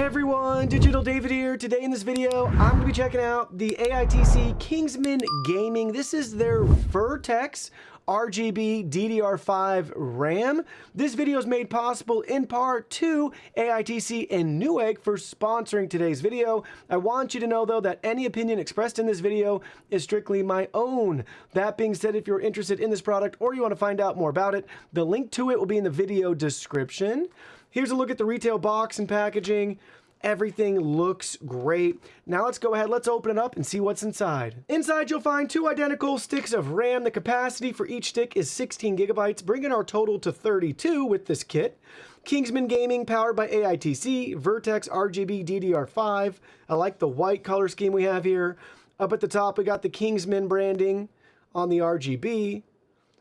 Everyone, Digital David here. Today in this video, I'm going to be checking out the AITC KINGSMAN Gaming. This is their Vertex RGB DDR5 RAM. This video is made possible in part to AITC and Newegg for sponsoring today's video. I want you to know though that any opinion expressed in this video is strictly my own. That being said, if you're interested in this product or you want to find out more about it, the link to it will be in the video description. Here's a look at the retail box and packaging. Everything looks great. Now let's go ahead, let's open it up and see what's inside. Inside you'll find two identical sticks of RAM. The capacity for each stick is 16 gigabytes, bringing our total to 32 with this kit. KINGSMAN Gaming powered by AITC, Vertex RGB DDR5. I like the white color scheme we have here. Up at the top we got the KINGSMAN branding on the RGB.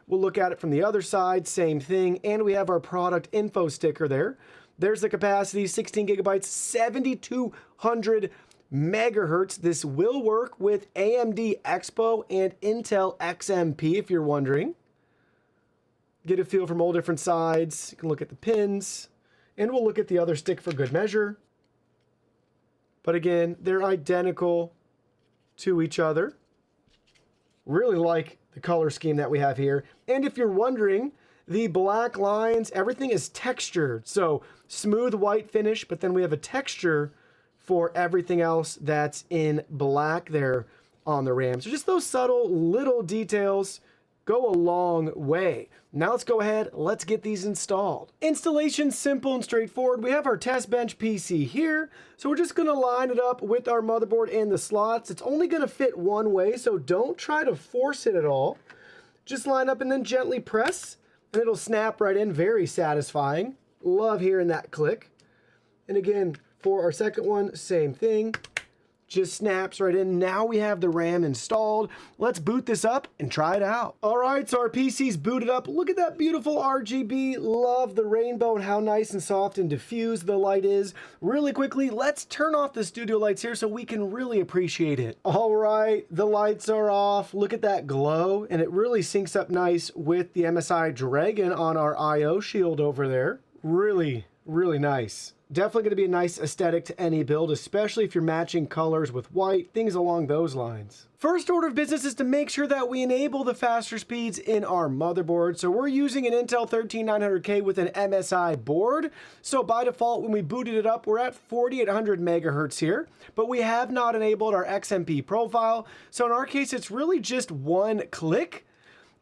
We'll look at it from the other side, same thing, and we have our product info sticker there. There's the capacity, 16 gigabytes, 7200 megahertz. This will work with AMD Expo and Intel XMP, if you're wondering. Get a feel from all different sides. You can look at the pins, and we'll look at the other stick for good measure. But again, they're identical to each other. Really like the color scheme that we have here. And if you're wondering, the black lines, everything is textured. So smooth white finish, but then we have a texture for everything else that's in black there on the RAM. So just those subtle little details go a long way. Now let's go ahead, let's get these installed. Installation simple and straightforward. We have our test bench PC here. So we're just gonna line it up with our motherboard and the slots. It's only gonna fit one way, so don't try to force it at all. Just line up and then gently press, and it'll snap right in, very satisfying. Love hearing that click. And again, for our second one, same thing. Just snaps right in. Now we have the RAM installed. Let's boot this up and try it out. All right, so our PC's booted up. Look at that beautiful RGB. Love the rainbow and how nice and soft and diffused the light is. Really quickly, let's turn off the studio lights here so we can really appreciate it. All right, the lights are off. Look at that glow, and it really syncs up nice with the MSI Dragon on our IO shield over there. Really, really nice. Definitely going to be a nice aesthetic to any build, especially if you're matching colors with white, things along those lines. First order of business is to make sure that we enable the faster speeds in our motherboard. So we're using an Intel 13900K with an MSI board. So by default, when we booted it up, we're at 4800 megahertz here, but we have not enabled our XMP profile. So in our case, it's really just one click,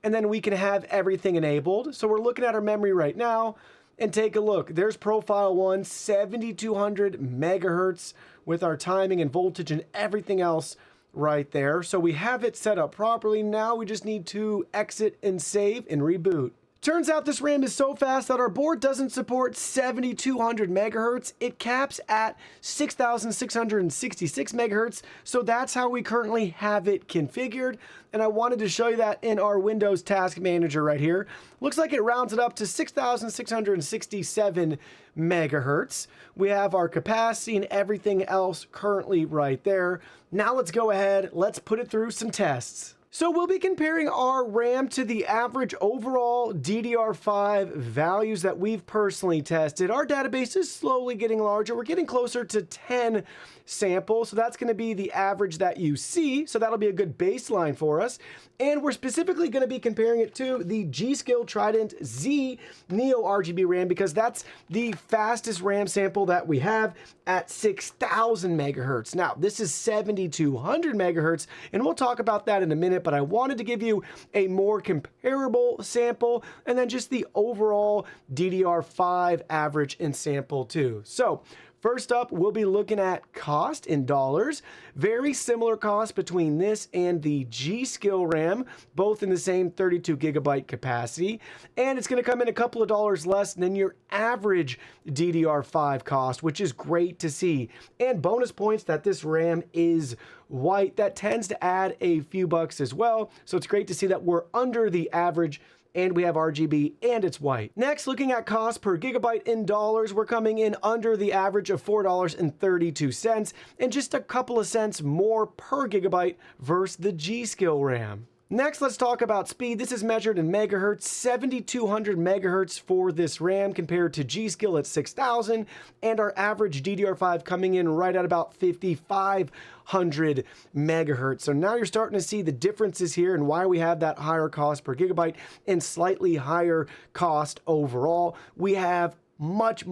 and then we can have everything enabled. So we're looking at our memory right now. And take a look, there's profile 1, 7200 megahertz with our timing and voltage and everything else right there. So we have it set up properly. Now we just need to exit and save and reboot. Turns out this RAM is so fast that our board doesn't support 7200 megahertz. It caps at 6666 megahertz. So that's how we currently have it configured. And I wanted to show you that in our Windows Task Manager right here. Looks like it rounds it up to 6667 megahertz. We have our capacity and everything else currently right there. Now let's go ahead, let's put it through some tests. So we'll be comparing our RAM to the average overall DDR5 values that we've personally tested. Our database is slowly getting larger. We're getting closer to 10 samples. So that's going to be the average that you see. So that'll be a good baseline for us. And we're specifically going to be comparing it to the G.Skill Trident Z Neo RGB RAM because that's the fastest RAM sample that we have at 6000 megahertz. Now, this is 7200 megahertz, and we'll talk about that in a minute, but I wanted to give you a more comparable sample and then just the overall DDR5 average and sample too. So first up, we'll be looking at cost in dollars. Very similar cost between this and the G.Skill RAM, both in the same 32 gigabyte capacity. And it's going to come in a couple of dollars less than your average DDR5 cost, which is great to see. And bonus points that this RAM is white. That tends to add a few bucks as well. So it's great to see that we're under the average and we have RGB and it's white. Next, looking at cost per gigabyte in dollars, we're coming in under the average of $4.32 and just a couple of cents more per gigabyte versus the G.Skill RAM. Next, let's talk about speed. This is measured in megahertz, 7,200 megahertz for this RAM compared to G.Skill at 6,000, and our average DDR5 coming in right at about 5,500 megahertz. So now you're starting to see the differences here and why we have that higher cost per gigabyte and slightly higher cost overall. We have much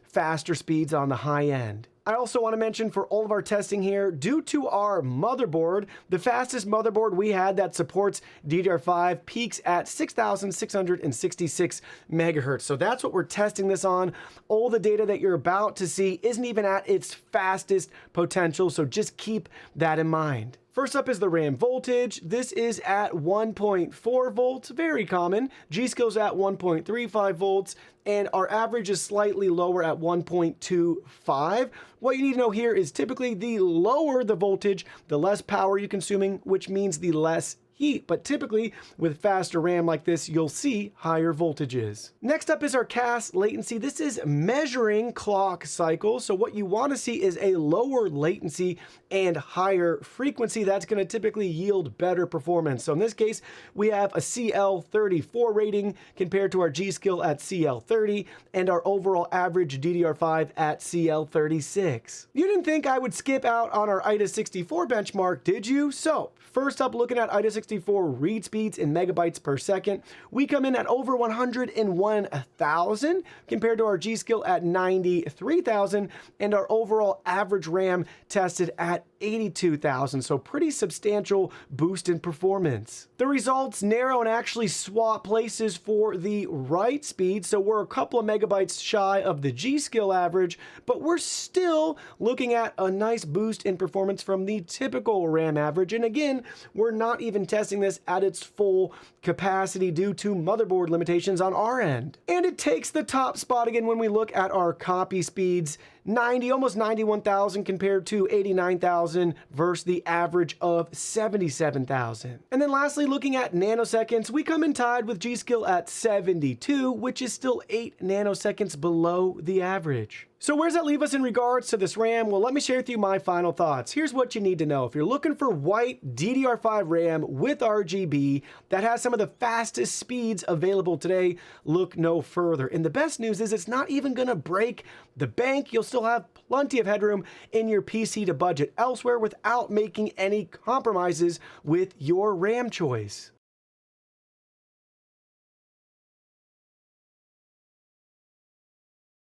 faster speeds on the high end. I also want to mention for all of our testing here, due to our motherboard, the fastest motherboard we had that supports DDR5 peaks at 6,666 megahertz. So that's what we're testing this on. All the data that you're about to see isn't even at its fastest potential, so just keep that in mind. First up is the RAM voltage. This is at 1.4 volts, very common. G.Skill's at 1.35 volts, and our average is slightly lower at 1.25. What you need to know here is typically the lower the voltage, the less power you're consuming, which means the less heat, but typically with faster RAM like this, you'll see higher voltages. Next up is our CAS latency. This is measuring clock cycles. So what you want to see is a lower latency and higher frequency. That's going to typically yield better performance. So in this case, we have a CL34 rating compared to our G.Skill at CL30 and our overall average DDR5 at CL36. You didn't think I would skip out on our AITC benchmark, did you? So first up, looking at AITC read speeds in megabytes per second, we come in at over 101,000 compared to our G.Skill at 93,000 and our overall average RAM tested at 82,000, so pretty substantial boost in performance. The results narrow and actually swap places for the write speed, so we're a couple of megabytes shy of the G.Skill average, but we're still looking at a nice boost in performance from the typical RAM average, and again, we're not even testing this at its full capacity due to motherboard limitations on our end. And it takes the top spot again when we look at our copy speeds, almost 91,000 compared to 89,000 versus the average of 77,000. And then lastly, looking at nanoseconds, we come in tied with G.Skill at 72, which is still 8 nanoseconds below the average. So where does that leave us in regards to this RAM? Well, let me share with you my final thoughts. Here's what you need to know. If you're looking for white DDR5 RAM with RGB that has some of the fastest speeds available today, look no further. And the best news is it's not even going to break the bank. You'll still have plenty of headroom in your PC to budget elsewhere without making any compromises with your RAM choice.